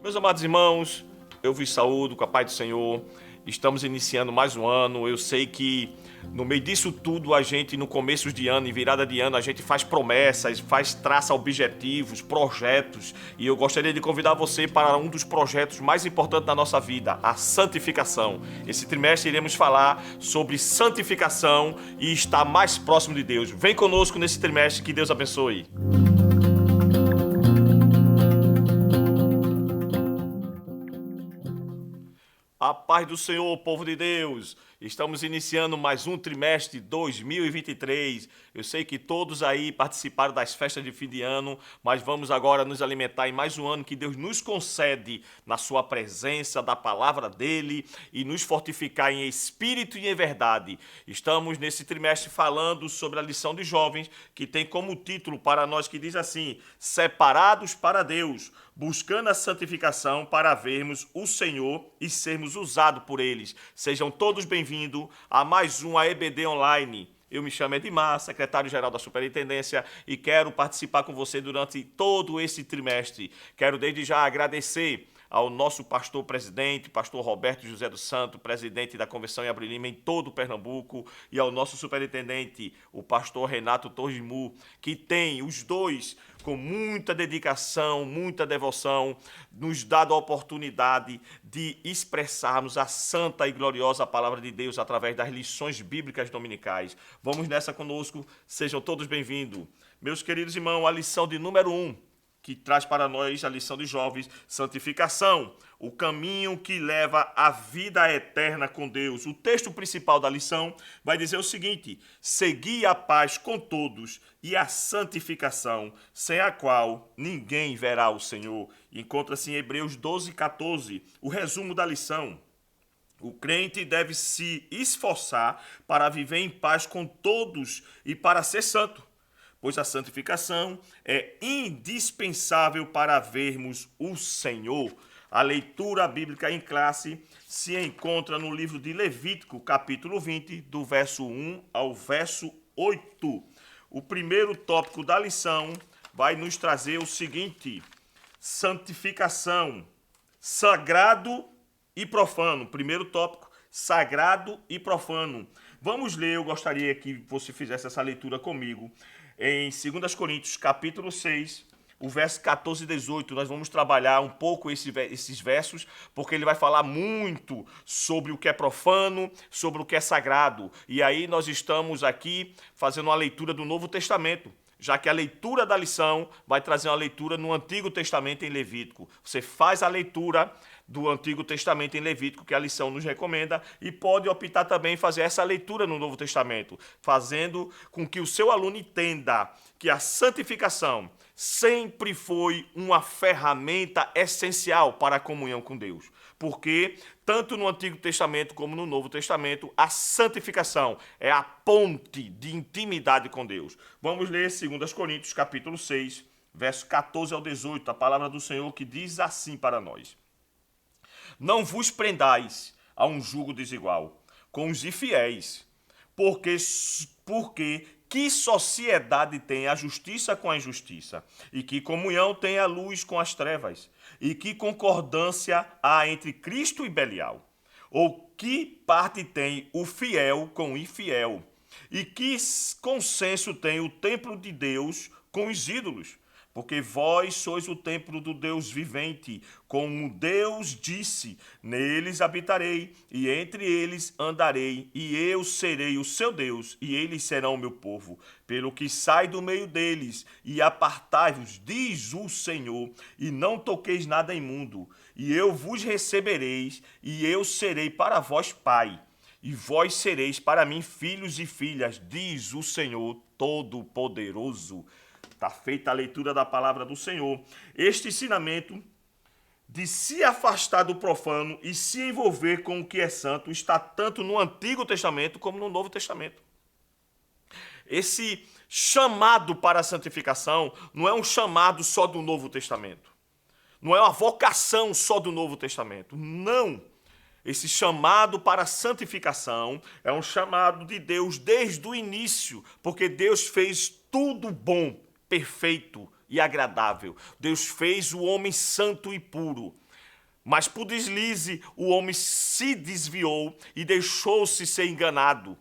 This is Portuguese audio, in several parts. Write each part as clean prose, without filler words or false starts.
Meus amados irmãos, eu vos saúdo com a paz do Senhor. Estamos iniciando mais um ano. Eu sei que no meio disso tudo a gente, no começo de ano e virada de ano, a gente faz promessas, traça objetivos, projetos. E eu gostaria de convidar você para um dos projetos mais importantes da nossa vida, a santificação. Esse trimestre iremos falar sobre santificação e estar mais próximo de Deus. Vem conosco nesse trimestre, que Deus abençoe. A paz do Senhor, povo de Deus. Estamos iniciando mais um trimestre 2023. Eu sei que todos aí participaram das festas de fim de ano, mas vamos agora nos alimentar em mais um ano que Deus nos concede na sua presença, da palavra dele e nos fortificar em espírito e em verdade. Estamos nesse trimestre falando sobre a lição de jovens, que tem como título para nós que diz assim: separados para Deus, buscando a santificação para vermos o Senhor e sermos usados por eles. Sejam todos bem-vindos a mais um AEBD Online. Eu me chamo Edmar, secretário-geral da Superintendência, e quero participar com você durante todo esse trimestre. Quero desde já agradecer ao nosso pastor presidente, pastor Roberto José dos Santos, presidente da Convenção em Abril Lima em todo o Pernambuco, e ao nosso superintendente, o pastor Renato Torres Mu, que tem os dois com muita dedicação, muita devoção, nos dado a oportunidade de expressarmos a santa e gloriosa palavra de Deus através das lições bíblicas dominicais. Vamos nessa conosco, sejam todos bem-vindos. Meus queridos irmãos, a lição de número 1, que traz para nós a lição de jovens, santificação, o caminho que leva à vida eterna com Deus. O texto principal da lição vai dizer o seguinte: segui a paz com todos e a santificação, sem a qual ninguém verá o Senhor. Encontra-se em Hebreus 12:14, o resumo da lição. O crente deve se esforçar para viver em paz com todos e para ser santo, pois a santificação é indispensável para vermos o Senhor. A leitura bíblica em classe se encontra no livro de Levítico, capítulo 20, do verso 1 ao verso 8. O primeiro tópico da lição vai nos trazer o seguinte: santificação, sagrado e profano. Primeiro tópico, sagrado e profano. Vamos ler, eu gostaria que você fizesse essa leitura comigo. Em 2 Coríntios, capítulo 6, o verso 14 e 18, nós vamos trabalhar um pouco esses versos, porque ele vai falar muito sobre o que é profano, sobre o que é sagrado. E aí nós estamos aqui fazendo uma leitura do Novo Testamento, já que a leitura da lição vai trazer uma leitura no Antigo Testamento em Levítico. Você faz a leitura do Antigo Testamento em Levítico, que a lição nos recomenda, e pode optar também em fazer essa leitura no Novo Testamento, fazendo com que o seu aluno entenda que a santificação sempre foi uma ferramenta essencial para a comunhão com Deus. Porque, tanto no Antigo Testamento como no Novo Testamento, a santificação é a ponte de intimidade com Deus. Vamos ler 2 Coríntios, capítulo 6, verso 14 ao 18, a palavra do Senhor que diz assim para nós: não vos prendais a um jugo desigual com os infiéis, porque que sociedade tem a justiça com a injustiça? E que comunhão tem a luz com as trevas? E que concordância há entre Cristo e Belial? Ou que parte tem o fiel com o infiel? E que consenso tem o templo de Deus com os ídolos? Porque vós sois o templo do Deus vivente, como Deus disse: neles habitarei, e entre eles andarei, e eu serei o seu Deus, e eles serão o meu povo. Pelo que sai do meio deles, e apartai-vos, diz o Senhor, e não toqueis nada imundo, e eu vos recebereis, e eu serei para vós pai, e vós sereis para mim filhos e filhas, diz o Senhor Todo-Poderoso. Está feita a leitura da palavra do Senhor. Este ensinamento de se afastar do profano e se envolver com o que é santo está tanto no Antigo Testamento como no Novo Testamento. Esse chamado para a santificação não é um chamado só do Novo Testamento. Não é uma vocação só do Novo Testamento. Não. Esse chamado para a santificação é um chamado de Deus desde o início, porque Deus fez tudo bom, perfeito e agradável. Deus fez o homem santo e puro. Mas por deslize o homem se desviou e deixou-se ser enganado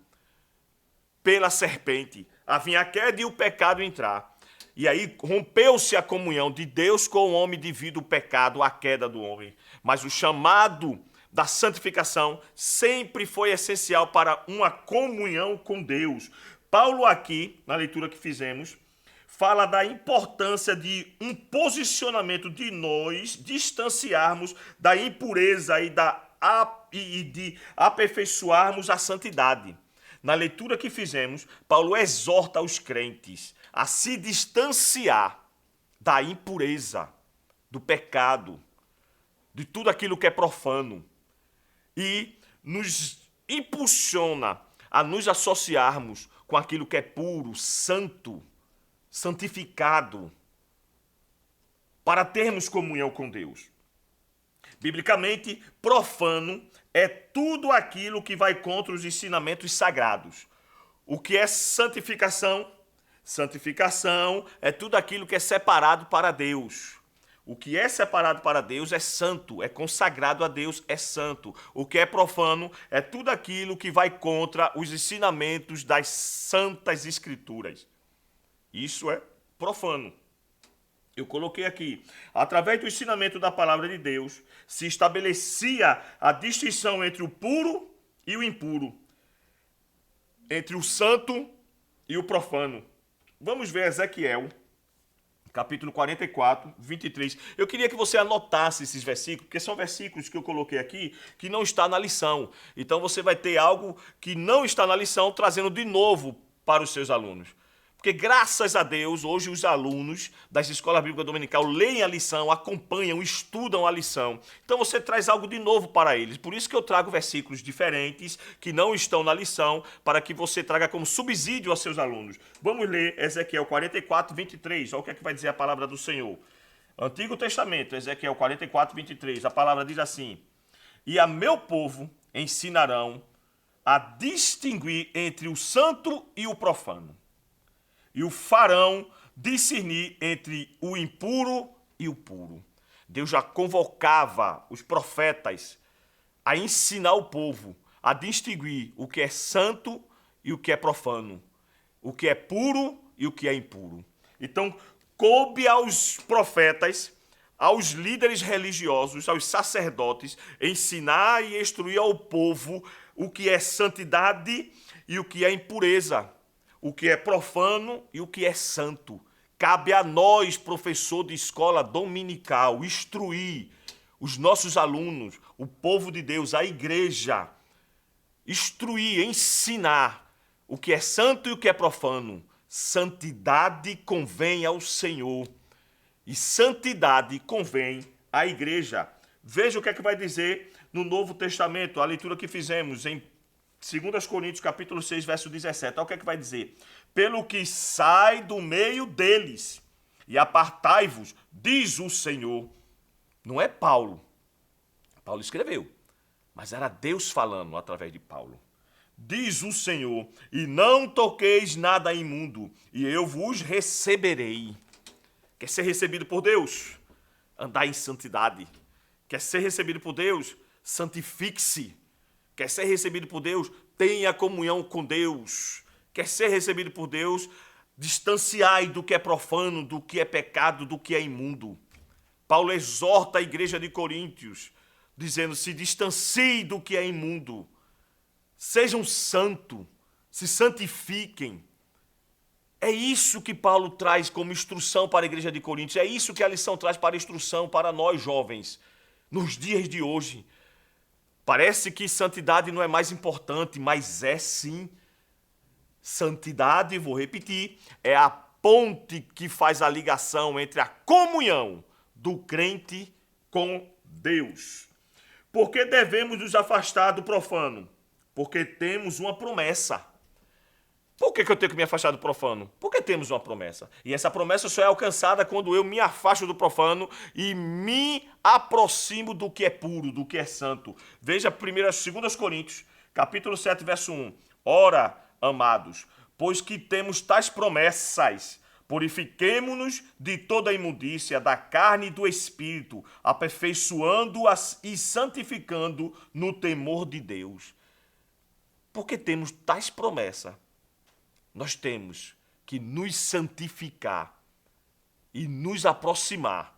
pela serpente. Havia a queda e o pecado entrar. E aí rompeu-se a comunhão de Deus com o homem devido ao pecado, à queda do homem. Mas o chamado da santificação sempre foi essencial para uma comunhão com Deus. Paulo aqui, na leitura que fizemos, fala da importância de um posicionamento de nós distanciarmos da impureza e de aperfeiçoarmos a santidade. Na leitura que fizemos, Paulo exorta os crentes a se distanciar da impureza, do pecado, de tudo aquilo que é profano e nos impulsiona a nos associarmos com aquilo que é puro, santo, santificado, para termos comunhão com Deus. Biblicamente, profano é tudo aquilo que vai contra os ensinamentos sagrados. O que é santificação? Santificação é tudo aquilo que é separado para Deus. O que é separado para Deus é santo, é consagrado a Deus, é santo. O que é profano é tudo aquilo que vai contra os ensinamentos das santas escrituras. Isso é profano. Eu coloquei aqui, através do ensinamento da palavra de Deus, se estabelecia a distinção entre o puro e o impuro, entre o santo e o profano. Vamos ver Ezequiel, capítulo 44, 23. Eu queria que você anotasse esses versículos, porque são versículos que eu coloquei aqui que não está na lição. Então você vai ter algo que não está na lição, trazendo de novo para os seus alunos. Porque graças a Deus, hoje os alunos das escolas bíblicas dominical leem a lição, acompanham, estudam a lição. Então você traz algo de novo para eles. Por isso que eu trago versículos diferentes que não estão na lição, para que você traga como subsídio aos seus alunos. Vamos ler Ezequiel 44, 23. Olha o que é que vai dizer a palavra do Senhor. Antigo Testamento, Ezequiel 44, 23. A palavra diz assim: E a meu povo ensinarão a distinguir entre o santo e o profano, e o farão discernir entre o impuro e o puro. Deus já convocava os profetas a ensinar o povo a distinguir o que é santo e o que é profano, o que é puro e o que é impuro. Então, coube aos profetas, aos líderes religiosos, aos sacerdotes, ensinar e instruir ao povo o que é santidade e o que é impureza, o que é profano e o que é santo. Cabe a nós, professor de escola dominical, instruir os nossos alunos, o povo de Deus, a igreja, instruir, ensinar o que é santo e o que é profano. Santidade convém ao Senhor e santidade convém à igreja. Veja o que é que vai dizer no Novo Testamento, a leitura que fizemos em 2 Coríntios, capítulo 6, verso 17. Olha o que é que vai dizer. Pelo que sai do meio deles e apartai-vos, diz o Senhor. Não é Paulo. Paulo escreveu, mas era Deus falando através de Paulo. Diz o Senhor, e não toqueis nada imundo, e eu vos receberei. Quer ser recebido por Deus? Andar em santidade. Quer ser recebido por Deus? Santifique-se. Quer ser recebido por Deus? Tenha comunhão com Deus. Quer ser recebido por Deus? Distanciai do que é profano, do que é pecado, do que é imundo. Paulo exorta a igreja de Coríntios, dizendo: se distancie do que é imundo. Sejam santos, se santifiquem. É isso que Paulo traz como instrução para a igreja de Coríntios. É isso que a lição traz para instrução para nós jovens, nos dias de hoje. Parece que santidade não é mais importante, mas é sim. Santidade, vou repetir, é a ponte que faz a ligação entre a comunhão do crente com Deus. Por que devemos nos afastar do profano? Porque temos uma promessa. Por que eu tenho que me afastar do profano? Porque temos uma promessa. E essa promessa só é alcançada quando eu me afasto do profano e me aproximo do que é puro, do que é santo. Veja 2 Coríntios, capítulo 7, verso 1. Ora, amados, pois que temos tais promessas, Purifiquemo-nos de toda a imundícia da carne e do espírito, aperfeiçoando-as e santificando no temor de Deus. Porque temos tais promessas, nós temos que nos santificar e nos aproximar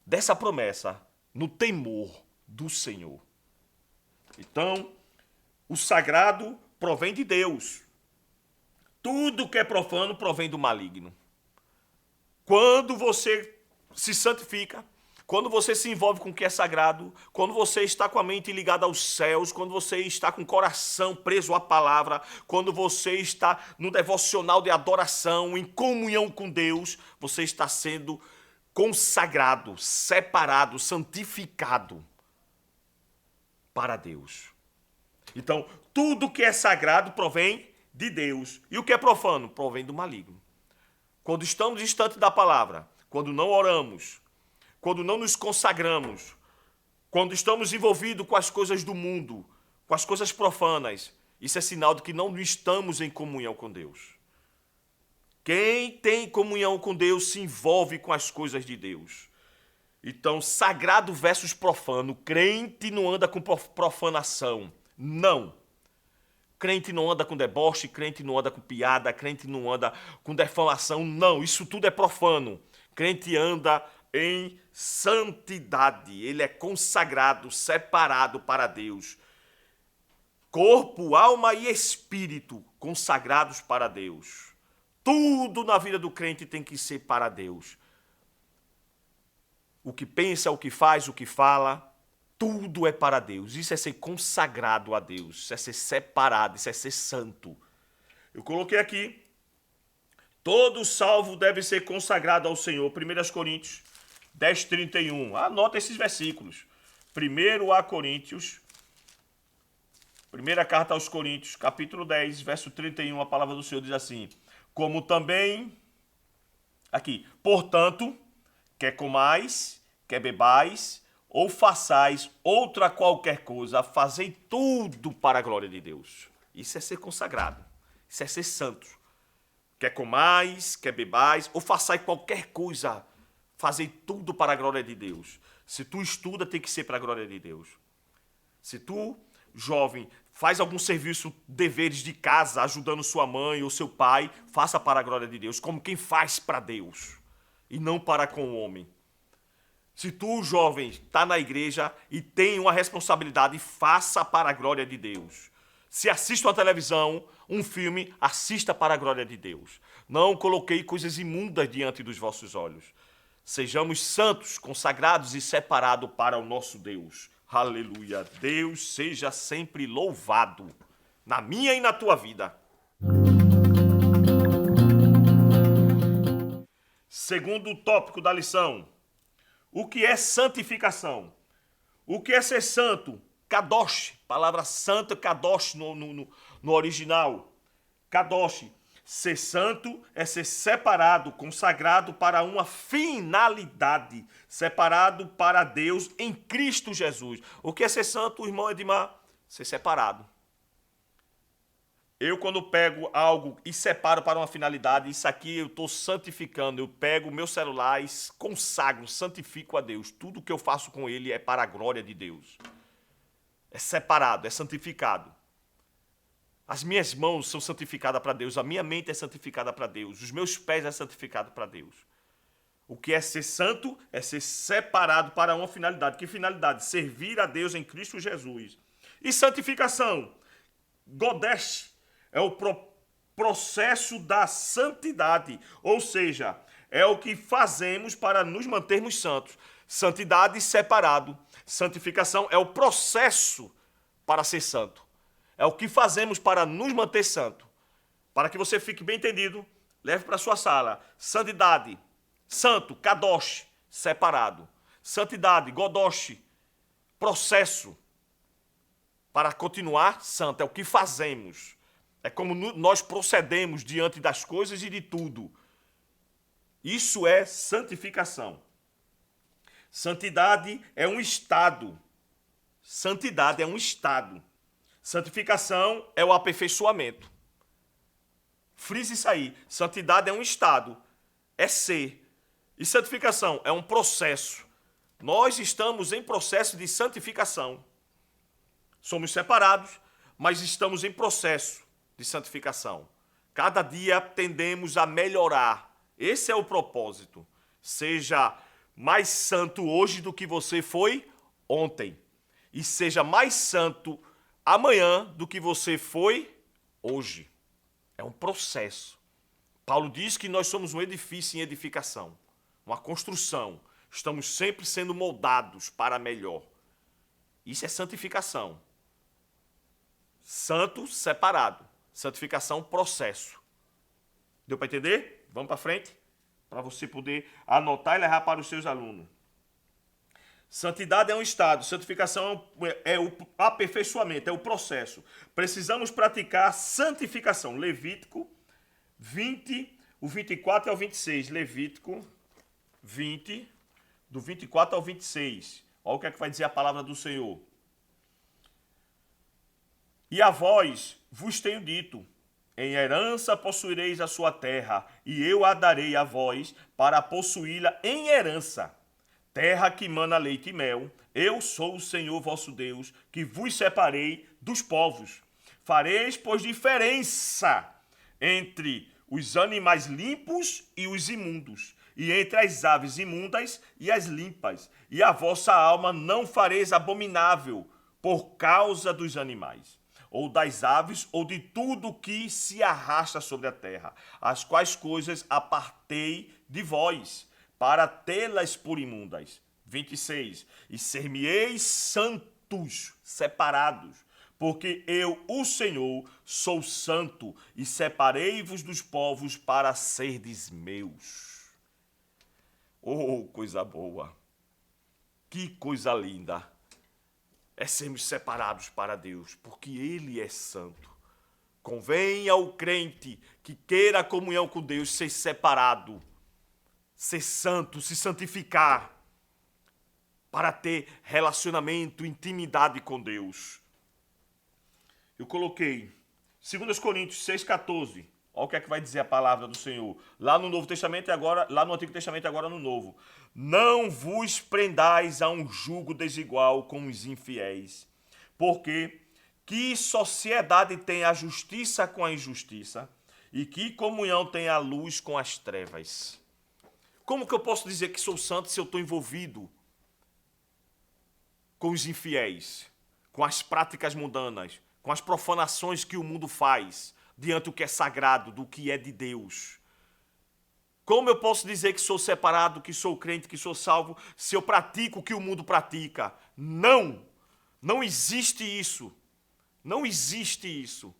dessa promessa no temor do Senhor. Então, o sagrado provém de Deus. Tudo que é profano provém do maligno. Quando você se santifica, quando você se envolve com o que é sagrado, quando você está com a mente ligada aos céus, quando você está com o coração preso à palavra, quando você está no devocional de adoração, em comunhão com Deus, você está sendo consagrado, separado, santificado para Deus. Então, tudo que é sagrado provém de Deus. E o que é profano? Provém do maligno. Quando estamos distantes da palavra, quando não oramos, quando não nos consagramos, quando estamos envolvidos com as coisas do mundo, com as coisas profanas, isso é sinal de que não estamos em comunhão com Deus. Quem tem comunhão com Deus se envolve com as coisas de Deus. Então, sagrado versus profano. Crente não anda com profanação. Não. Crente não anda com deboche, crente não anda com piada, crente não anda com defamação. Não, isso tudo é profano. Crente anda em santidade. Ele é consagrado, separado para Deus. Corpo, alma e espírito consagrados para Deus. Tudo na vida do crente tem que ser para Deus. O que pensa, o que faz, o que fala, tudo é para Deus. Isso é ser consagrado a Deus. Isso é ser separado, isso é ser santo. Eu coloquei aqui, todo salvo deve ser consagrado ao Senhor. 1 Coríntios 10:31. Anota esses versículos. 1 Coríntios, primeira carta aos Coríntios, capítulo 10, verso 31, a palavra do Senhor diz assim: como também, aqui, portanto, quer comais, quer bebais, ou façais outra qualquer coisa, fazei tudo para a glória de Deus. Isso é ser consagrado, isso é ser santo. Quer comais, quer bebais, ou façais qualquer coisa, fazei tudo para a glória de Deus. Se tu estuda, tem que ser para a glória de Deus. Se tu, jovem, faz algum serviço, deveres de casa, ajudando sua mãe ou seu pai, faça para a glória de Deus, como quem faz para Deus, e não para com o homem. Se tu, jovem, está na igreja e tem uma responsabilidade, faça para a glória de Deus. Se assiste uma televisão, um filme, assista para a glória de Deus. Não coloquei coisas imundas diante dos vossos olhos. Sejamos santos, consagrados e separados para o nosso Deus. Aleluia. Deus seja sempre louvado na minha e na tua vida. Segundo tópico da lição. O que é santificação? O que é ser santo? Kadosh, palavra santa, Kadosh no original. Kadosh. Ser santo é ser separado, consagrado para uma finalidade, separado para Deus em Cristo Jesus. O que é ser santo, irmão Edmar? Ser separado. Eu, quando pego algo e separo para uma finalidade, isso aqui eu estou santificando. Eu pego o meu celular e consagro, santifico a Deus. Tudo que eu faço com ele é para a glória de Deus. É separado, é santificado. As minhas mãos são santificadas para Deus, a minha mente é santificada para Deus, os meus pés é santificado para Deus. O que é ser santo é ser separado para uma finalidade. Que finalidade? Servir a Deus em Cristo Jesus. E santificação? Godesh é o processo da santidade, ou seja, é o que fazemos para nos mantermos santos. Santidade separado. Santificação é o processo para ser santo. É o que fazemos para nos manter santo. Para que você fique bem entendido, leve para sua sala. Santidade, santo, kadosh, separado. Santidade, godosh, processo. Para continuar santo, é o que fazemos. É como nós procedemos diante das coisas e de tudo. Isso é santificação. Santidade é um estado. Santidade é um estado. Santificação é o aperfeiçoamento. Frise isso aí. Santidade é um estado. é ser. E santificação é um processo. Nós estamos em processo de santificação. Somos separados, mas estamos em processo de santificação. Cada dia tendemos a melhorar. Esse é o propósito. Seja mais santo hoje do que você foi ontem. E seja mais santo amanhã do que você foi hoje. É um processo. Paulo diz que nós somos um edifício em edificação, uma construção. Estamos sempre sendo moldados para melhor. Isso é santificação. Santo, separado. Santificação, processo. Deu para entender? Vamos para frente? Para você poder anotar e levar para os seus alunos. Santidade é um estado, santificação é o aperfeiçoamento, é o processo. Precisamos praticar santificação. Levítico 20, o 24 ao 26. Levítico 20, do 24 ao 26. Olha o que é que vai dizer a palavra do Senhor. E a vós vos tenho dito, em herança possuireis a sua terra, e eu a darei a vós para possuí-la em herança. Terra que mana leite e mel, eu sou o Senhor vosso Deus, que vos separei dos povos. Fareis, pois, diferença entre os animais limpos e os imundos, e entre as aves imundas e as limpas, e a vossa alma não fareis abominável por causa dos animais, ou das aves, ou de tudo que se arrasta sobre a terra, as quais coisas apartei de vós, para tê-las por imundas. 26. E ser-me-eis santos, separados, porque eu, o Senhor, sou santo, e separei-vos dos povos para serdes meus. Oh, coisa boa! Que coisa linda! É sermos separados para Deus, porque Ele é santo. Convém ao crente que queira a comunhão com Deus ser separado, ser santo, se santificar, para ter relacionamento, intimidade com Deus. Eu coloquei 2 Coríntios 6,14. Olha o que é que vai dizer a palavra do Senhor. Lá no Novo Testamento e agora, lá no Antigo Testamento e agora no Novo. Não vos prendais a um jugo desigual com os infiéis. Porque que sociedade tem a justiça com a injustiça? E que comunhão tem a luz com as trevas? Como que eu posso dizer que sou santo se eu estou envolvido com os infiéis, com as práticas mundanas, com as profanações que o mundo faz diante do que é sagrado, do que é de Deus? Como eu posso dizer que sou separado, que sou crente, que sou salvo, se eu pratico o que o mundo pratica? Não! Não existe isso. Não existe isso.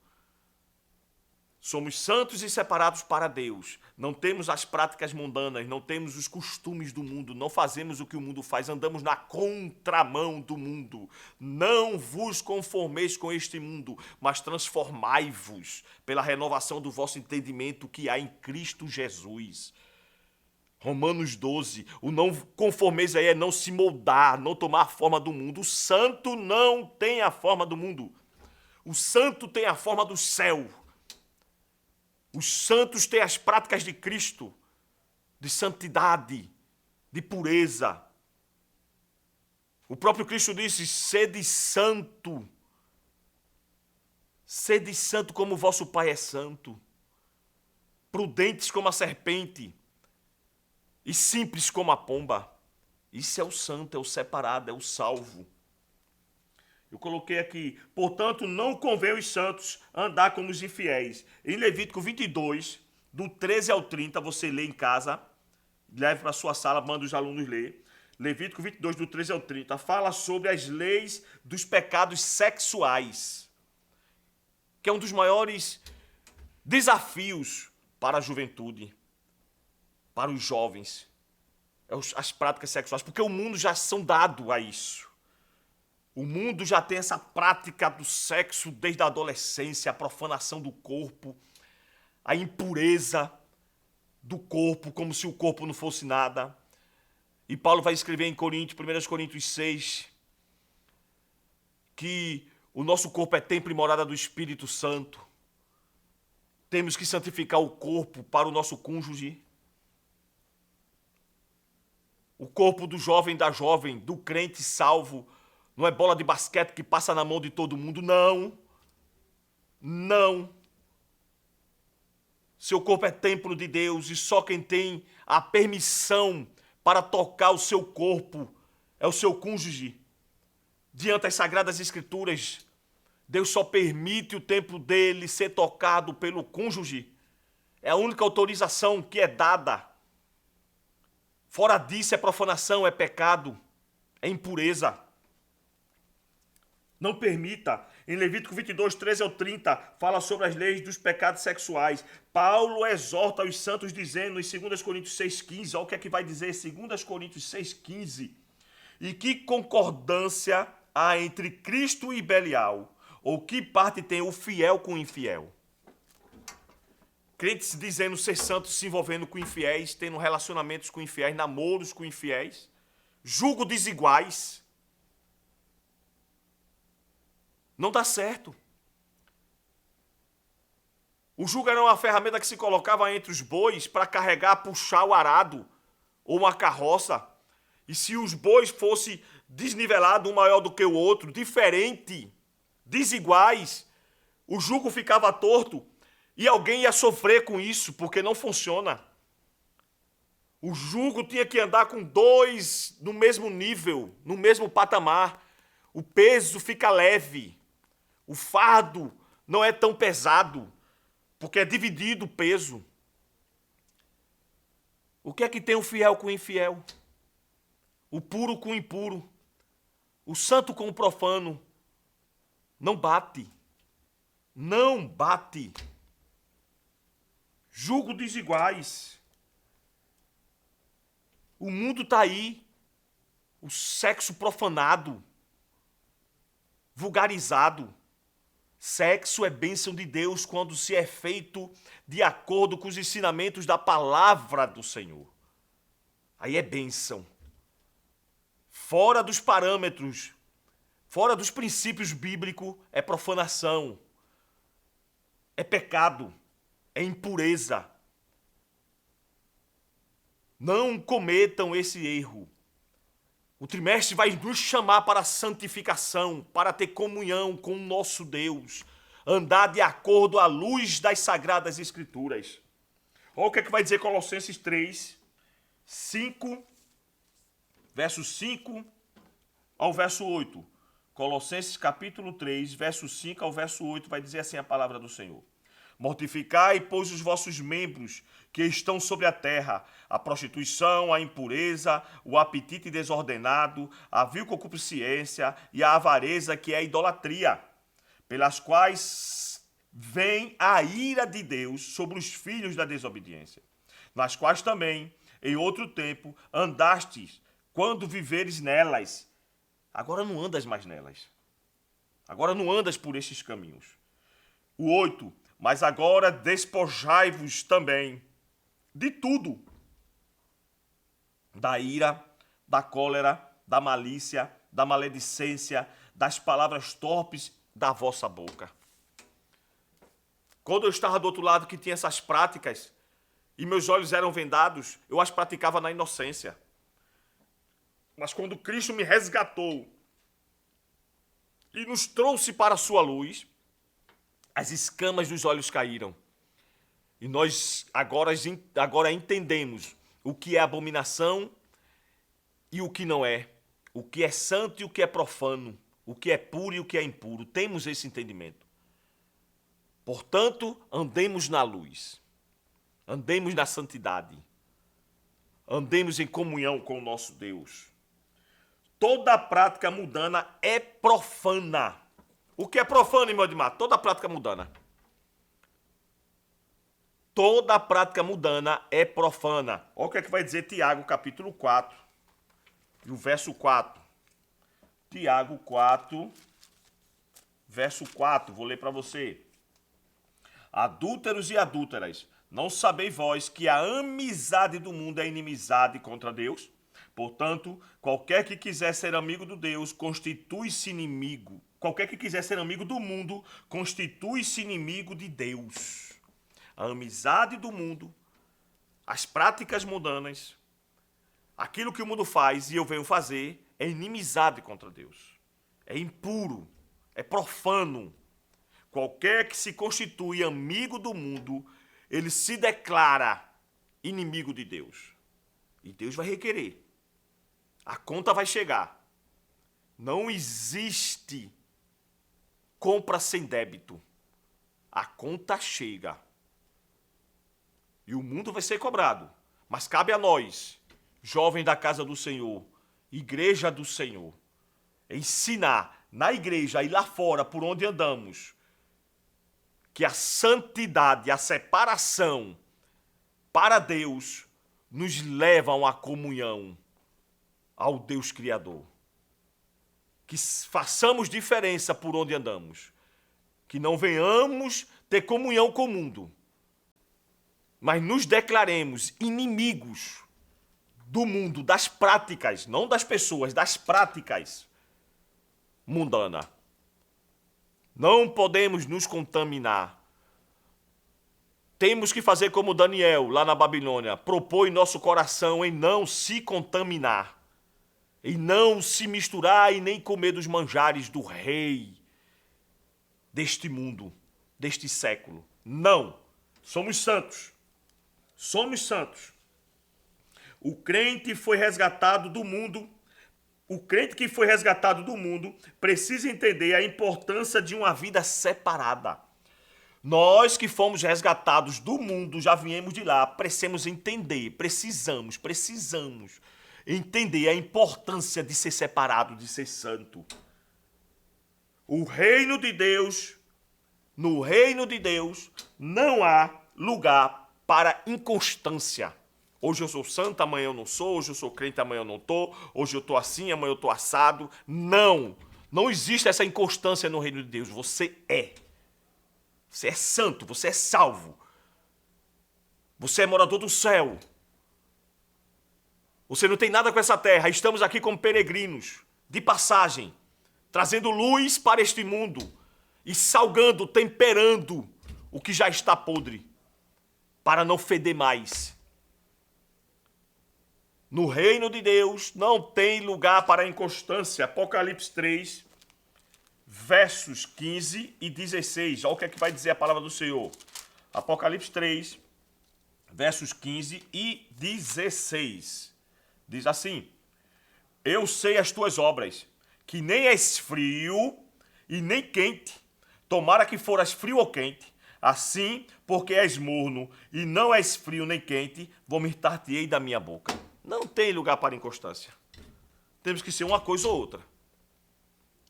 Somos santos e separados para Deus. Não temos as práticas mundanas, não temos os costumes do mundo, não fazemos o que o mundo faz, andamos na contramão do mundo. Não vos conformeis com este mundo, mas transformai-vos pela renovação do vosso entendimento que há em Cristo Jesus. Romanos 12, o não conformeis aí é não se moldar, não tomar a forma do mundo. O santo não tem a forma do mundo. O santo tem a forma do céu. Os santos têm as práticas de Cristo, de santidade, de pureza. O próprio Cristo disse, sede santo. Sede santo como o vosso Pai é santo. Prudentes como a serpente e simples como a pomba. Isso é o santo, é o separado, é o salvo. Eu coloquei aqui, portanto, não convém os santos andar como os infiéis. Em Levítico 22, do 13 ao 30, você lê em casa, leve para a sua sala, manda os alunos ler. Levítico 22, do 13 ao 30, fala sobre as leis dos pecados sexuais, que é um dos maiores desafios para a juventude, para os jovens, as práticas sexuais, porque o mundo já são dado a isso. O mundo já tem essa prática do sexo desde a adolescência, a profanação do corpo, a impureza do corpo, como se o corpo não fosse nada. E Paulo vai escrever em Coríntios, 1 Coríntios 6, que o nosso corpo é templo e morada do Espírito Santo. Temos que santificar o corpo para o nosso cônjuge. O corpo do jovem, da jovem, do crente salvo, não é bola de basquete que passa na mão de todo mundo, não. Não. Seu corpo é templo de Deus e só quem tem a permissão para tocar o seu corpo é o seu cônjuge. Diante das Sagradas Escrituras, Deus só permite o templo dele ser tocado pelo cônjuge. É a única autorização que é dada. Fora disso é profanação, é pecado, é impureza. Não permita. Em Levítico 22, 13 ao 30, fala sobre as leis dos pecados sexuais. Paulo exorta os santos dizendo em 2 Coríntios 6,15, olha o que é que vai dizer 2 Coríntios 6,15. E que concordância há entre Cristo e Belial? Ou que parte tem o fiel com o infiel? Crentes dizendo ser santos, se envolvendo com infiéis, tendo relacionamentos com infiéis, namoros com infiéis, julgo desiguais. Não dá certo. O jugo era uma ferramenta que se colocava entre os bois para carregar, puxar o arado ou uma carroça. E se os bois fossem desnivelados, um maior do que o outro, diferente, desiguais, o jugo ficava torto e alguém ia sofrer com isso, porque não funciona. O jugo tinha que andar com dois no mesmo nível, no mesmo patamar. O peso fica leve. O fardo não é tão pesado, porque é dividido o peso. O que é que tem o fiel com o infiel? O puro com o impuro? O santo com o profano? Não bate. Não bate. Julgo desiguais. O mundo está aí. O sexo profanado. Vulgarizado. Sexo é bênção de Deus quando se é feito de acordo com os ensinamentos da palavra do Senhor. Aí é bênção. Fora dos parâmetros, fora dos princípios bíblicos, é profanação. É pecado. É impureza. Não cometam esse erro. O trimestre vai nos chamar para a santificação, para ter comunhão com o nosso Deus, andar de acordo à luz das Sagradas Escrituras. Olha o que é que vai dizer Colossenses 3, 5, verso 5 ao verso 8. Colossenses capítulo 3, verso 5 ao verso 8, vai dizer assim a palavra do Senhor. Mortificai, pois, os vossos membros que estão sobre a terra, a prostituição, a impureza, o apetite desordenado, a vil concupiscência e a avareza, que é a idolatria, pelas quais vem a ira de Deus sobre os filhos da desobediência, nas quais também, em outro tempo, andastes, quando viveres nelas. Agora não andas mais nelas. Agora não andas por estes caminhos. O 8. Mas agora despojai-vos também de tudo. Da ira, da cólera, da malícia, da maledicência, das palavras torpes da vossa boca. Quando eu estava do outro lado que tinha essas práticas e meus olhos eram vendados, eu as praticava na inocência. Mas quando Cristo me resgatou e nos trouxe para a sua luz, as escamas dos olhos caíram. E nós agora entendemos o que é abominação e o que não é. O que é santo e o que é profano. O que é puro e o que é impuro. Temos esse entendimento. Portanto, andemos na luz. Andemos na santidade. Andemos em comunhão com o nosso Deus. Toda prática mundana é profana. O que é profano, irmão Edmar? Toda prática mundana. Toda prática mundana é profana. Olha o que é que vai dizer Tiago, capítulo 4, e o verso 4. Tiago 4, verso 4. Vou ler para você. Adúlteros e adúlteras, não sabeis vós que a amizade do mundo é inimizade contra Deus? Portanto, qualquer que quiser ser amigo do Deus, constitui-se inimigo. Qualquer que quiser ser amigo do mundo, constitui-se inimigo de Deus. A amizade do mundo, as práticas mundanas, Aquilo que o mundo faz e eu venho fazer é inimizade contra Deus. É impuro, é profano. Qualquer que se constitui amigo do mundo, ele se declara inimigo de Deus. E Deus vai requerer. A conta vai chegar. Não existe compra sem débito. A conta chega. E o mundo vai ser cobrado. Mas cabe a nós, jovens da casa do Senhor, igreja do Senhor, ensinar na igreja e lá fora por onde andamos, que a santidade, a separação para Deus nos levam à comunhão ao Deus Criador. Que façamos diferença por onde andamos. Que não venhamos ter comunhão com o mundo, mas nos declaremos inimigos do mundo, das práticas, não das pessoas, das práticas mundanas. Não podemos nos contaminar. Temos que fazer como Daniel, lá na Babilônia, propor em nosso coração em não se contaminar, em não se misturar e nem comer dos manjares do rei deste mundo, deste século. Não. Somos santos. Somos santos. O crente foi resgatado do mundo. O crente que foi resgatado do mundo precisa entender a importância de uma vida separada. Nós que fomos resgatados do mundo, já viemos de lá, precisamos entender, precisamos entender a importância de ser separado, de ser santo. O reino de Deus, no reino de Deus, não há lugar para inconstância. Hoje eu sou santo, amanhã eu não sou. Hoje eu sou crente, amanhã eu não estou. Hoje eu estou assim, amanhã eu estou assado. Não. Não existe essa inconstância no reino de Deus. Você é. Você é santo, você é salvo. Você é morador do céu. Você não tem nada com essa terra. Estamos aqui como peregrinos, de passagem, trazendo luz para este mundo e salgando, temperando o que já está podre, para não feder mais. No reino de Deus não tem lugar para inconstância. Apocalipse 3, versos 15 e 16. Olha o que é que vai dizer a palavra do Senhor. Apocalipse 3, versos 15 e 16. Diz assim: eu sei as tuas obras, que nem és frio e nem quente. Tomara que foras frio ou quente. Assim, porque és morno e não és frio nem quente, vomitar-te-ei da minha boca. Não tem lugar para inconstância. Temos que ser uma coisa ou outra.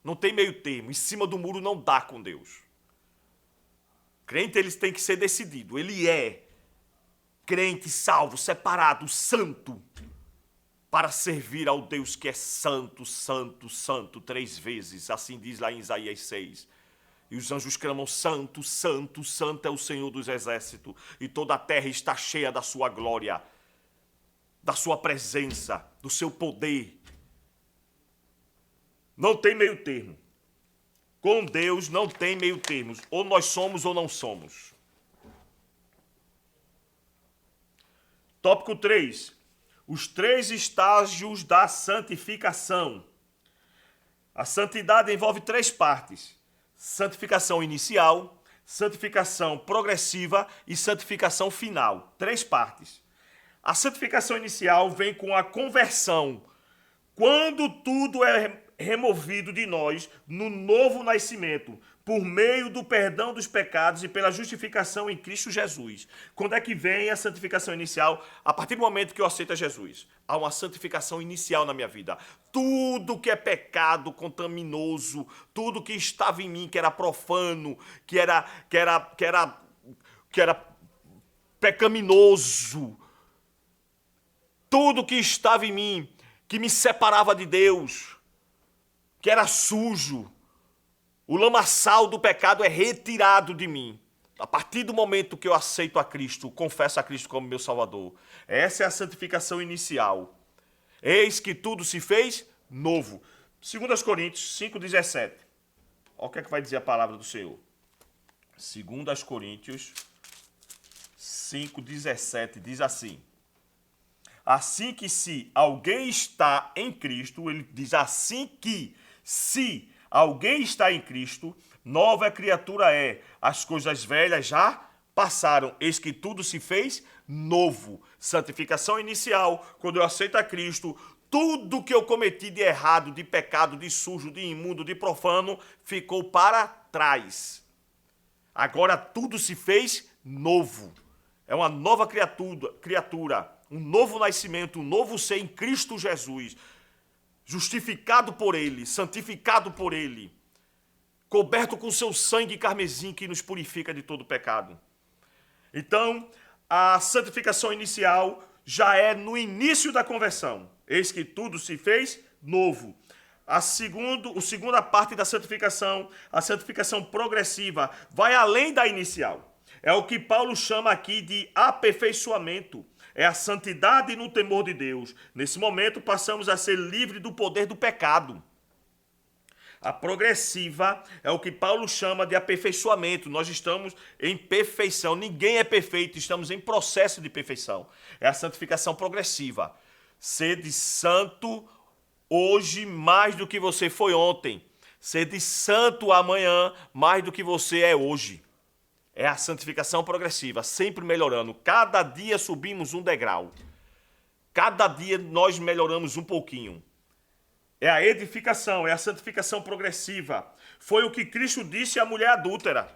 Não tem meio termo. Em cima do muro não dá com Deus. Crente, eles têm que ser decidido. Ele é crente, salvo, separado, santo, para servir ao Deus que é santo, santo, santo, 3 vezes. Assim diz lá em Isaías 6. E os anjos clamam: santo, santo, santo é o Senhor dos exércitos. E toda a terra está cheia da sua glória, da sua presença, do seu poder. Não tem meio termo. Com Deus não tem meio termos. Ou nós somos ou não somos. Tópico 3. Os 3 estágios da santificação. A santidade envolve 3 partes: santificação inicial, santificação progressiva e santificação final. 3 partes. A santificação inicial vem com a conversão, quando tudo é removido de nós no novo nascimento, por meio do perdão dos pecados e pela justificação em Cristo Jesus. Quando é que vem a santificação inicial? A partir do momento que eu aceito a Jesus. Há uma santificação inicial na minha vida. Tudo que é pecado contaminoso, tudo que estava em mim, que era profano, que era pecaminoso, tudo que estava em mim, que me separava de Deus, que era sujo, o lamaçal do pecado é retirado de mim. A partir do momento que eu aceito a Cristo, confesso a Cristo como meu Salvador. Essa é a santificação inicial. Eis que tudo se fez novo. 2 Coríntios 5,17. Olha o que é que vai dizer a palavra do Senhor. 2 Coríntios 5,17 diz assim: Assim que se alguém está em Cristo, ele diz assim que se alguém está em Cristo, nova criatura é. As coisas velhas já passaram, eis que tudo se fez novo. Santificação inicial, quando eu aceito a Cristo, tudo que eu cometi de errado, de pecado, de sujo, de imundo, de profano, ficou para trás. Agora tudo se fez novo. É uma nova criatura, um novo nascimento, um novo ser em Cristo Jesus. Justificado por Ele, santificado por Ele, coberto com seu sangue carmesim que nos purifica de todo pecado. Então, a santificação inicial já é no início da conversão. Eis que tudo se fez novo. A segunda parte da santificação, a santificação progressiva, vai além da inicial. É o que Paulo chama aqui de aperfeiçoamento. É a santidade no temor de Deus. Nesse momento, passamos a ser livres do poder do pecado. A progressiva é o que Paulo chama de aperfeiçoamento. Nós estamos em perfeição. Ninguém é perfeito, estamos em processo de perfeição. É a santificação progressiva. Sede santo hoje mais do que você foi ontem. Sede santo amanhã mais do que você é hoje. É a santificação progressiva, sempre melhorando. Cada dia subimos um degrau. Cada dia nós melhoramos um pouquinho. É a edificação, é a santificação progressiva. Foi o que Cristo disse à mulher adúltera.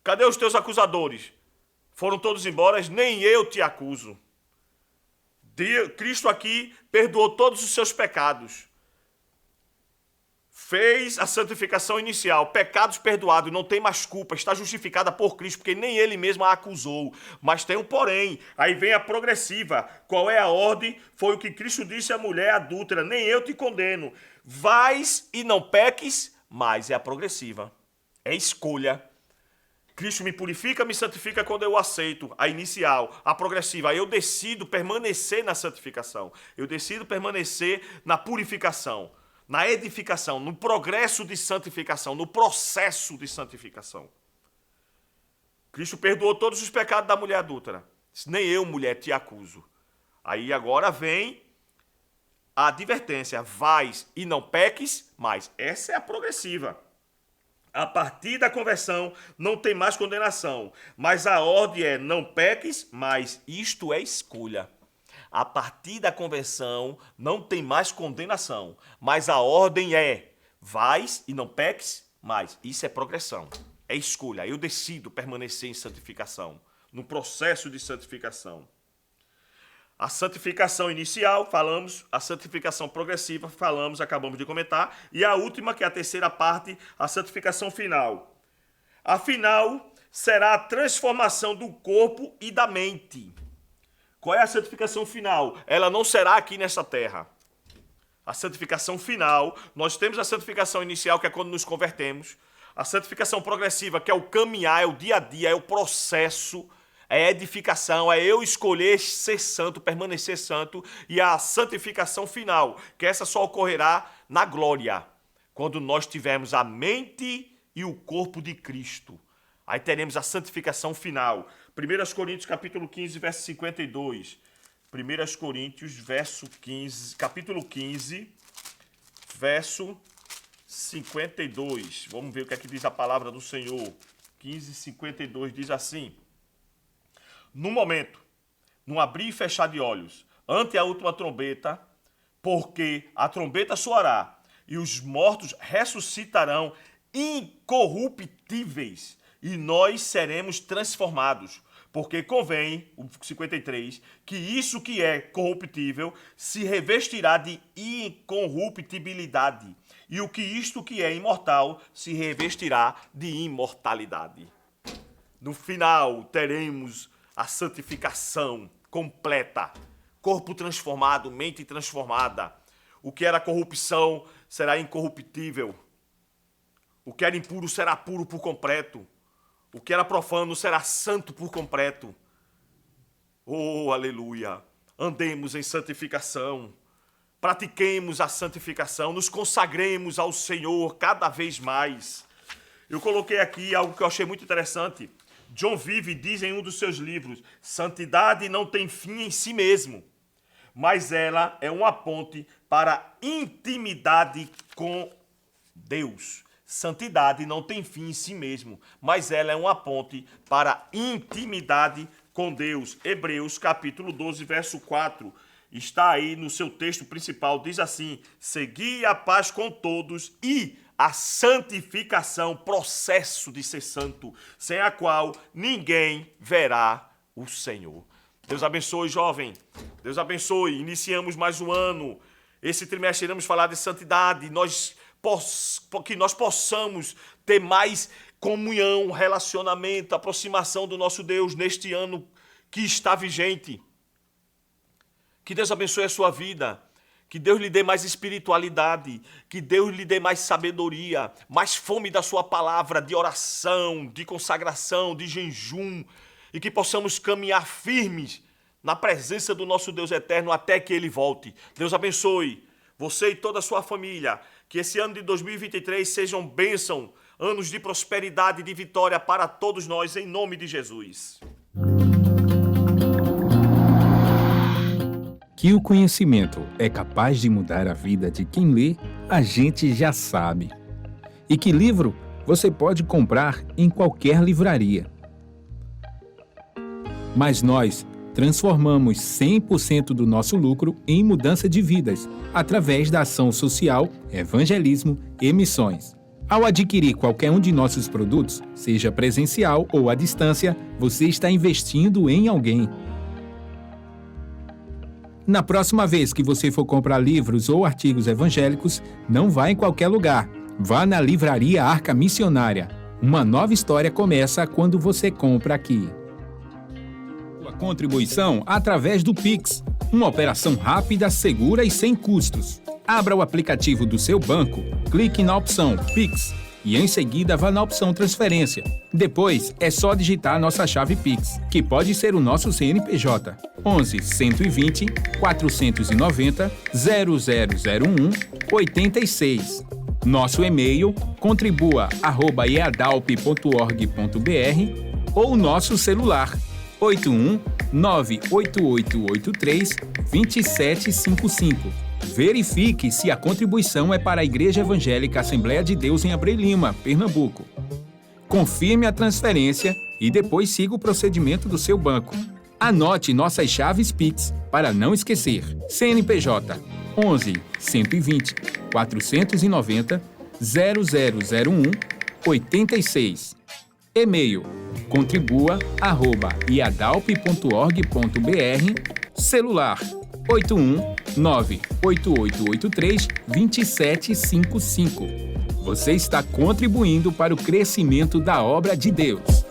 Cadê os teus acusadores? Foram todos embora, nem eu te acuso. Cristo aqui perdoou todos os seus pecados. Fez a santificação inicial, pecados perdoados, não tem mais culpa, está justificada por Cristo, porque nem ele mesmo a acusou. Mas tem um porém, aí vem a progressiva. Qual é a ordem? Foi o que Cristo disse à mulher adúltera, nem eu te condeno. Vais e não peques, mas é a progressiva. É escolha. Cristo me purifica, me santifica quando eu aceito a inicial, a progressiva. Aí eu decido permanecer na santificação, eu decido permanecer na purificação, na edificação, no progresso de santificação, no processo de santificação. Cristo perdoou todos os pecados da mulher adúltera. Nem eu, mulher, te acuso. Aí agora vem a advertência. Vais e não peques, mas essa é a progressiva. A partir da conversão não tem mais condenação. Mas a ordem é não peques, mas isto é escolha. A partir da conversão não tem mais condenação, mas a ordem é: vais e não peques mais. Isso é progressão, é escolha. Eu decido permanecer em santificação, no processo de santificação. A santificação inicial, falamos, a santificação progressiva, falamos, acabamos de comentar, e a última, que é a terceira parte, a santificação final. A final será a transformação do corpo e da mente. Qual é a santificação final? Ela não será aqui nesta terra. A santificação final, nós temos a santificação inicial, que é quando nos convertemos. A santificação progressiva, que é o caminhar, é o dia a dia, é o processo, é a edificação, é eu escolher ser santo, permanecer santo. E a santificação final, que essa só ocorrerá na glória, quando nós tivermos a mente e o corpo de Cristo. Aí teremos a santificação final. 1 Coríntios capítulo 15, verso 52. 1 Coríntios, capítulo 15, verso 52. Vamos ver o que é que diz a palavra do Senhor. 15, 52 diz assim: no momento, num abrir e fechar de olhos, ante a última trombeta, porque a trombeta soará e os mortos ressuscitarão incorruptíveis, e nós seremos transformados. Porque convém, o 53, que isso que é corruptível se revestirá de incorruptibilidade, e o que isto que é imortal se revestirá de imortalidade. No final, teremos a santificação completa, corpo transformado, mente transformada. O que era corrupção será incorruptível. O que era impuro será puro por completo. O que era profano será santo por completo. Oh, aleluia! Andemos em santificação. Pratiquemos a santificação. Nos consagremos ao Senhor cada vez mais. Eu coloquei aqui algo que eu achei muito interessante. John Vive diz em um dos seus livros: santidade não tem fim em si mesmo, mas ela é uma ponte para intimidade com Deus. Santidade não tem fim em si mesmo, mas ela é uma ponte para intimidade com Deus. Hebreus capítulo 12, verso 4, está aí no seu texto principal, diz assim: segui a paz com todos e a santificação, processo de ser santo, sem a qual ninguém verá o Senhor. Deus abençoe, jovem. Deus abençoe. Iniciamos mais um ano. Esse trimestre iremos falar de santidade. Que nós possamos ter mais comunhão, relacionamento, aproximação do nosso Deus neste ano que está vigente. Que Deus abençoe a sua vida. Que Deus lhe dê mais espiritualidade, que Deus lhe dê mais sabedoria, mais fome da sua palavra, de oração, de consagração, de jejum, e que possamos caminhar firmes na presença do nosso Deus eterno até que Ele volte. Deus abençoe você e toda a sua família. Que esse ano de 2023 sejam bênção, anos de prosperidade e de vitória para todos nós, em nome de Jesus. Que o conhecimento é capaz de mudar a vida de quem lê, a gente já sabe. E que livro você pode comprar em qualquer livraria. Mas nós transformamos 100% do nosso lucro em mudança de vidas, através da ação social, evangelismo e missões. Ao adquirir qualquer um de nossos produtos, seja presencial ou à distância, você está investindo em alguém. Na próxima vez que você for comprar livros ou artigos evangélicos, não vá em qualquer lugar. Vá na Livraria Arca Missionária. Uma nova história começa quando você compra aqui. Sua contribuição através do Pix. Uma operação rápida, segura e sem custos. Abra o aplicativo do seu banco, clique na opção Pix e em seguida vá na opção Transferência. Depois é só digitar nossa chave Pix, que pode ser o nosso CNPJ 11 120 490 0001 86. Nosso e-mail contribua@eadalp.org.br ou nosso celular 81 98883 2755. Verifique se a contribuição é para a Igreja Evangélica Assembleia de Deus em Abreu Lima, Pernambuco. Confirme a transferência e depois siga o procedimento do seu banco. Anote nossas chaves Pix para não esquecer. CNPJ 11 120 490 0001 86. E-mail contribua@iadalp.org.br. Celular 81 98883 2755. Você está contribuindo para o crescimento da obra de Deus.